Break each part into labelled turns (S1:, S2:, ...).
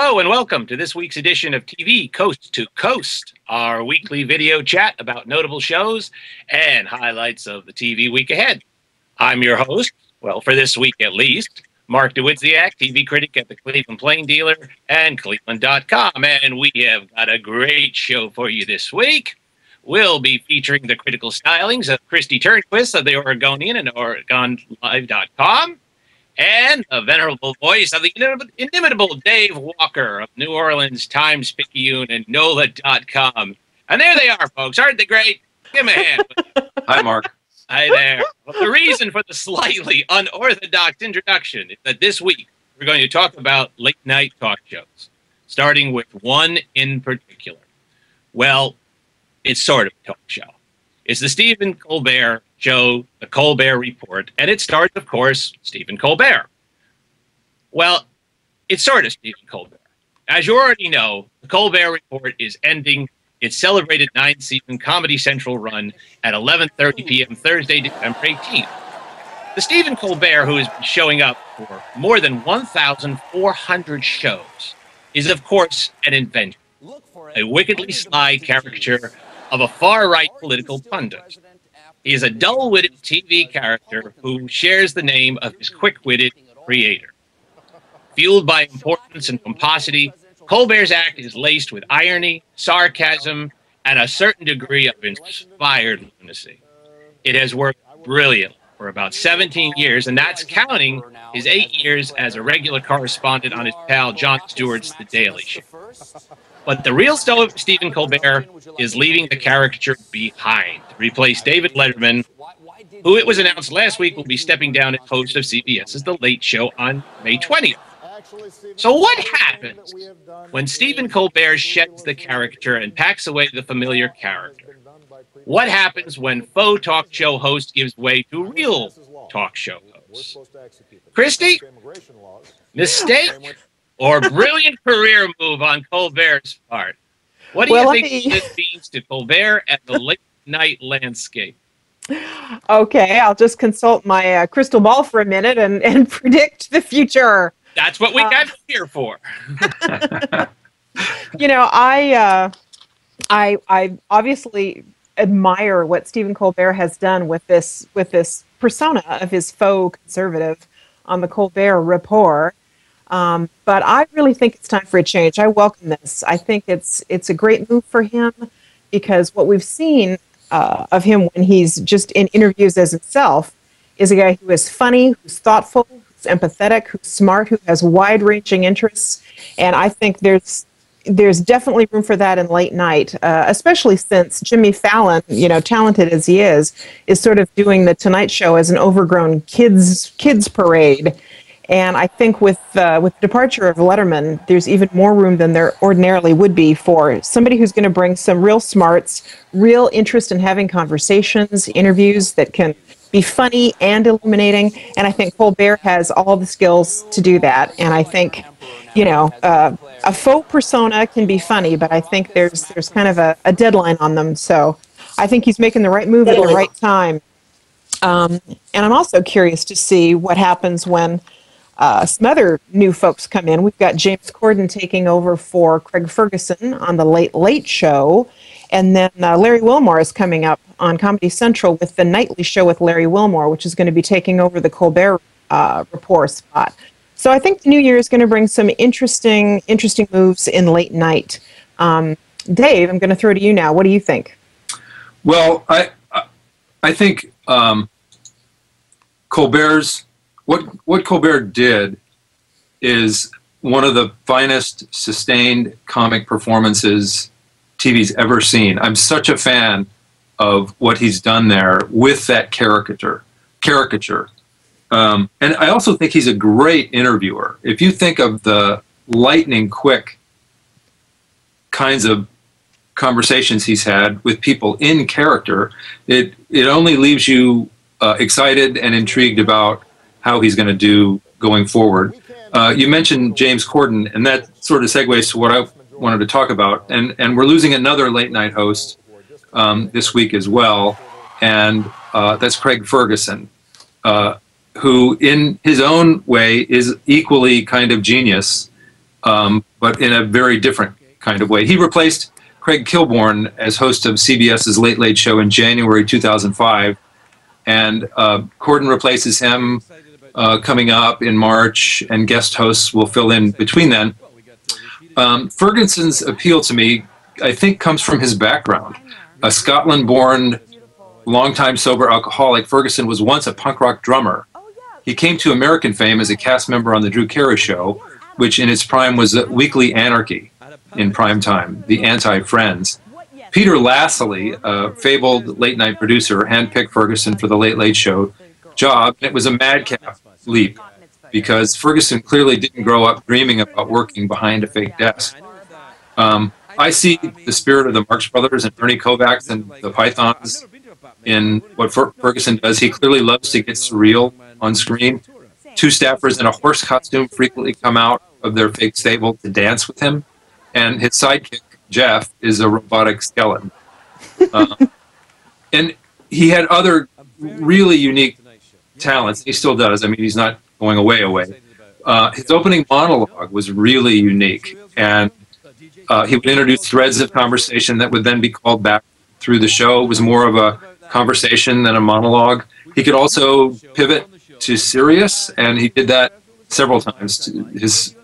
S1: Hello and welcome to this week's edition of TV Coast to Coast, our weekly video chat about notable shows and highlights of the TV week ahead. I'm your host, well, for this week at least, Mark DeWitziak, TV critic at the Cleveland Plain Dealer and cleveland.com, and we have got a great show for you this week. We'll be featuring the critical stylings of Christy Turnquist of the Oregonian and OregonLive.com, and the venerable voice of the inimitable Dave Walker of New Orleans Times-Picayune and NOLA.com. And there they are, folks. Aren't they great? Give them a hand.
S2: Hi, Mark.
S1: Hi there. Well, the reason for the slightly unorthodox introduction is that this week we're going to talk about late-night talk shows, starting with one in particular. Well, it's sort of a talk show. It's the Stephen Colbert show, the Colbert Report, and it stars, of course, Stephen Colbert. Well, it's sort of Stephen Colbert. As you already know, the Colbert Report is ending its celebrated 9-season Comedy Central run at 11:30 p.m. Thursday, December 18th. The Stephen Colbert, who has been showing up for more than 1,400 shows, is, of course, an inventor, a wickedly sly caricature of a far-right political pundit. He is a dull-witted TV character who shares the name of his quick-witted creator. Fueled by importance and pomposity, Colbert's act is laced with irony, sarcasm, and a certain degree of inspired lunacy. It has worked brilliantly for about 17 years, and that's counting his 8 years as a regular correspondent on his pal Jon Stewart's The Daily Show. But the real Stephen Colbert is leaving the caricature behind to replace David Letterman, who it was announced last week will be stepping down as host of CBS's The Late Show on May 20th. So what happens when Stephen Colbert sheds the caricature and packs away the familiar character? What happens when faux talk show host gives way to real talk show hosts? Christy, mistake or brilliant career move on Colbert's part? What do you think this means to Colbert and the late-night landscape?
S3: Okay, I'll just consult my crystal ball for a minute and predict the future.
S1: That's what we got here for.
S3: You know, I obviously admire what Stephen Colbert has done with this persona of his faux conservative on the Colbert Report. But I really think it's time for a change. I welcome this. I think it's a great move for him because what we've seen of him when he's just in interviews as himself is a guy who is funny, who's thoughtful, who's empathetic, who's smart, who has wide-ranging interests. And I think there's definitely room for that in late night, especially since Jimmy Fallon, you know, talented as he is sort of doing the Tonight Show as an overgrown kids parade. And I think with the departure of Letterman, there's even more room than there ordinarily would be for somebody who's going to bring some real smarts, real interest in having conversations, interviews that can be funny and illuminating. And I think Colbert has all the skills to do that. And I think, you know, a faux persona can be funny, but I think there's kind of a deadline on them. So I think he's making the right move at the right time. And I'm also curious to see what happens when some other new folks come in. We've got James Corden taking over for Craig Ferguson on The Late Late Show. And then Larry Wilmore is coming up on Comedy Central with The Nightly Show with Larry Wilmore, which is going to be taking over the Colbert Report spot. So I think the new year is going to bring some interesting moves in late night. Dave, I'm going to throw to you now. What do you think?
S2: Well, I think Colbert's what Colbert did is one of the finest sustained comic performances TV's ever seen. I'm such a fan of what he's done there with that caricature. And I also think he's a great interviewer. If you think of the lightning quick kinds of conversations he's had with people in character, it only leaves you excited and intrigued about how he's going to do going forward. You mentioned James Corden, and that sort of segues to what I wanted to talk about. And we're losing another late night host this week as well, and that's Craig Ferguson, who in his own way is equally kind of genius but in a very different kind of way. He replaced Craig Kilborn as host of CBS's Late Late Show in January 2005, and Corden replaces him coming up in March, and guest hosts will fill in between then. Ferguson's appeal to me, I think, comes from his background. A Scotland-born, longtime sober alcoholic, Ferguson was once a punk rock drummer. He came to American fame as a cast member on The Drew Carey Show, which in its prime was a weekly anarchy in prime time, the anti-Friends. Peter Lassley, a fabled late-night producer, handpicked Ferguson for the Late Late Show job. It was a madcap leap because Ferguson clearly didn't grow up dreaming about working behind a fake desk. I see the spirit of the Marx Brothers and Ernie Kovacs and the Pythons in what Ferguson does. He clearly loves to get surreal on screen. Two staffers in a horse costume frequently come out of their fake stable to dance with him. And his sidekick, Jeff, is a robotic skeleton. And he had other really unique talents. He still does. I mean, he's not going away. His opening monologue was really unique. And he would introduce threads of conversation that would then be called back through the show. It was more of a conversation than a monologue. He could also pivot to serious, and he did that several times. His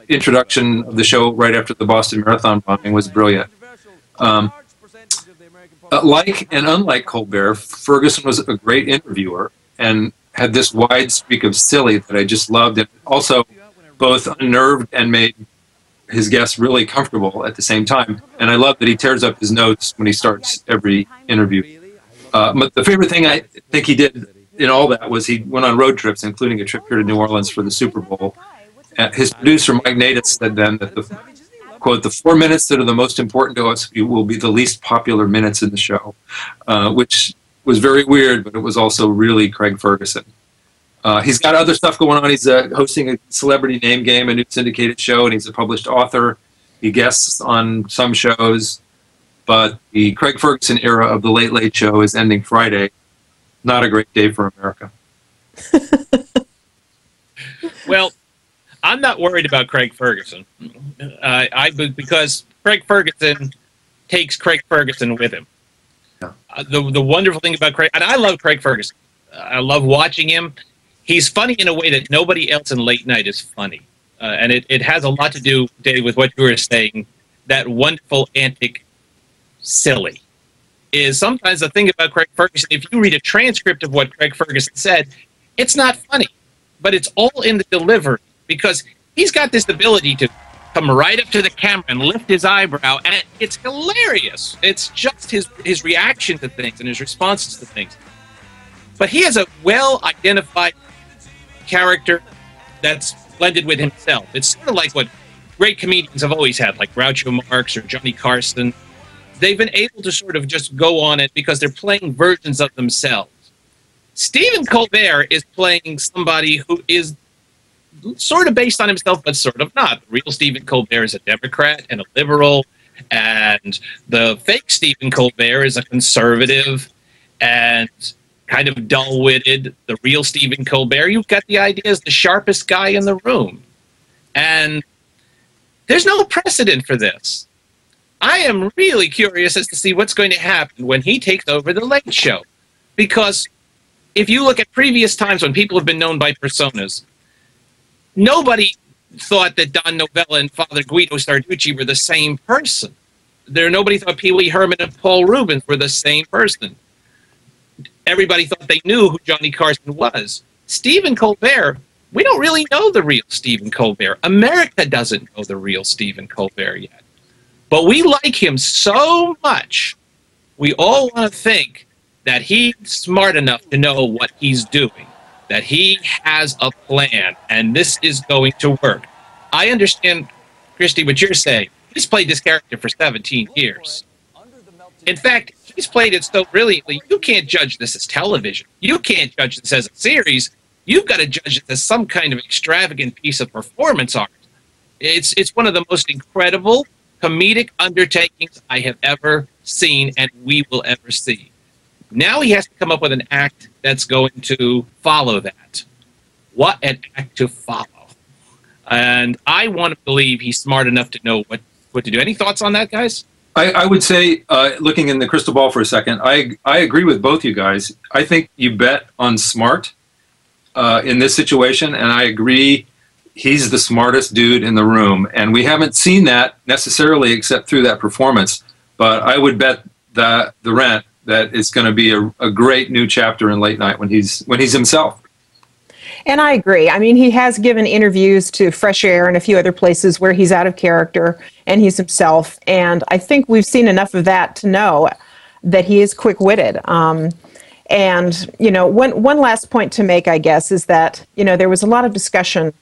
S2: introduction of the show right after the Boston Marathon bombing was brilliant. Like and unlike Colbert, Ferguson was a great interviewer and had this wide streak of silly that I just loved, and also both unnerved and made his guests really comfortable at the same time. And I love that he tears up his notes when he starts every interview. But the favorite thing I think he did in all that was he went on road trips, including a trip here to New Orleans for the Super Bowl. His producer, Mike Nadis, said then that quote, the 4 minutes that are the most important to us will be the least popular minutes in the show, which was very weird, but it was also really Craig Ferguson. He's got other stuff going on. He's hosting a celebrity name game, a new syndicated show, and he's a published author. He guests on some shows, but the Craig Ferguson era of the Late Late Show is ending Friday. Not a great day for America.
S1: Well, I'm not worried about Craig Ferguson. Because Craig Ferguson takes Craig Ferguson with him.
S2: Yeah.
S1: The wonderful thing about Craig, and I love Craig Ferguson. I love watching him. He's funny in a way that nobody else in late night is funny. And it has a lot to do, Dave, with what you were saying, that wonderful antic silly. Is sometimes the thing about Craig Ferguson, if you read a transcript of what Craig Ferguson said, it's not funny, but it's all in the delivery, because he's got this ability to come right up to the camera and lift his eyebrow, and it's hilarious. It's just his reaction to things and his responses to things. But he has a well-identified character that's blended with himself. It's sort of like what great comedians have always had, like Groucho Marx or Johnny Carson. They've been able to sort of just go on it because they're playing versions of themselves. Stephen Colbert is playing somebody who is sort of based on himself, but sort of not. The real Stephen Colbert is a Democrat and a liberal, and the fake Stephen Colbert is a conservative and kind of dull-witted. The real Stephen Colbert, you've got the idea, is the sharpest guy in the room. And there's no precedent for this. I am really curious as to see what's going to happen when he takes over the Late Show. Because if you look at previous times when people have been known by personas, nobody thought that Don Novella and Father Guido Sarducci were the same person. Nobody thought Pee Wee Herman and Paul Rubens were the same person. Everybody thought they knew who Johnny Carson was. Stephen Colbert, we don't really know the real Stephen Colbert. America doesn't know the real Stephen Colbert yet. But we like him so much, we all want to think that he's smart enough to know what he's doing, that he has a plan, and this is going to work. I understand, Christy, what you're saying. He's played this character for 17 years. In fact, he's played it so brilliantly, you can't judge this as television. You can't judge this as a series. You've got to judge it as some kind of extravagant piece of performance art. It's one of the most incredible comedic undertakings I have ever seen and we will ever see. Now he has to come up with an act that's going to follow that. What an act to follow. And I want to believe he's smart enough to know what to do. Any thoughts on that, guys?
S2: I would say, looking in the crystal ball for a second, I agree with both you guys. I think you bet on smart in this situation, and I agree he's the smartest dude in the room. And we haven't seen that necessarily except through that performance. But I would bet the rent that it's going to be a great new chapter in late night when he's himself.
S3: And I agree. I mean, he has given interviews to Fresh Air and a few other places where he's out of character and he's himself. And I think we've seen enough of that to know that he is quick-witted. And, you know, one last point to make, I guess, is that, you know, there was a lot of discussion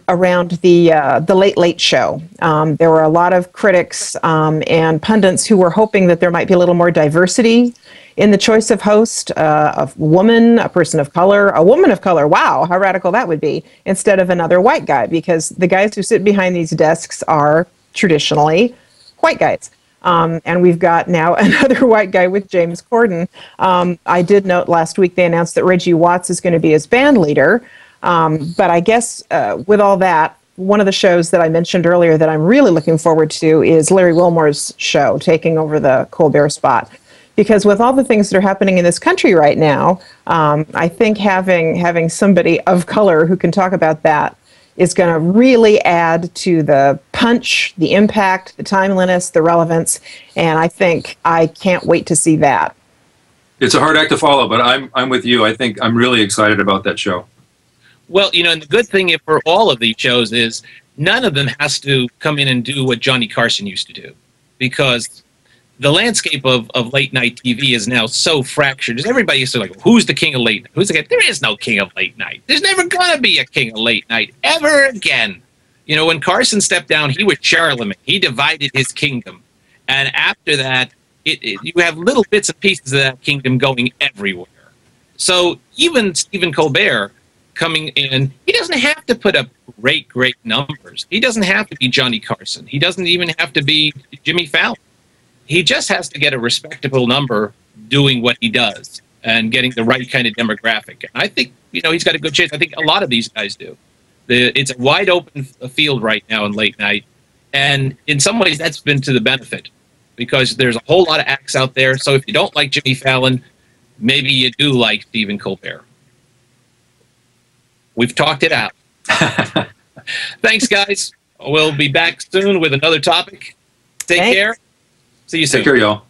S3: around the Late Late Show. There were a lot of critics and pundits who were hoping that there might be a little more diversity in the choice of host, a woman, a person of color, a woman of color. Wow, how radical that would be, instead of another white guy, because the guys who sit behind these desks are traditionally white guys. And we've got now another white guy with James Corden. I did note last week they announced that Reggie Watts is going to be his band leader. But I guess with all that, one of the shows that I mentioned earlier that I'm really looking forward to is Larry Wilmore's show, taking over the Colbert spot. Because with all the things that are happening in this country right now, I think having somebody of color who can talk about that is going to really add to the punch, the impact, the timeliness, the relevance, and I can't wait to see that.
S2: It's a hard act to follow, but I'm with you. I think I'm really excited about that show.
S1: Well, you know, and the good thing for all of these shows is none of them has to come in and do what Johnny Carson used to do, because the landscape of late night TV is now so fractured. Everybody used to like, who's the king of late night? Who's the guy? There is no king of late night. There's never going to be a king of late night ever again. You know, when Carson stepped down, he was Charlemagne. He divided his kingdom. And after that, you have little bits and pieces of that kingdom going everywhere. So even Stephen Colbert coming in, he doesn't have to put up great numbers. He doesn't have to be Johnny Carson. He doesn't even have to be Jimmy Fallon. He just has to get a respectable number doing what he does and getting the right kind of demographic. And I think, you know, he's got a good chance. I think a lot of these guys do. It's a wide open field right now in late night. And in some ways, that's been to the benefit, because there's a whole lot of acts out there. So if you don't like Jimmy Fallon, maybe you do like Stephen Colbert. We've talked it out. Thanks, guys. We'll be back soon with another topic. Take care. See you soon.
S2: Take care, y'all.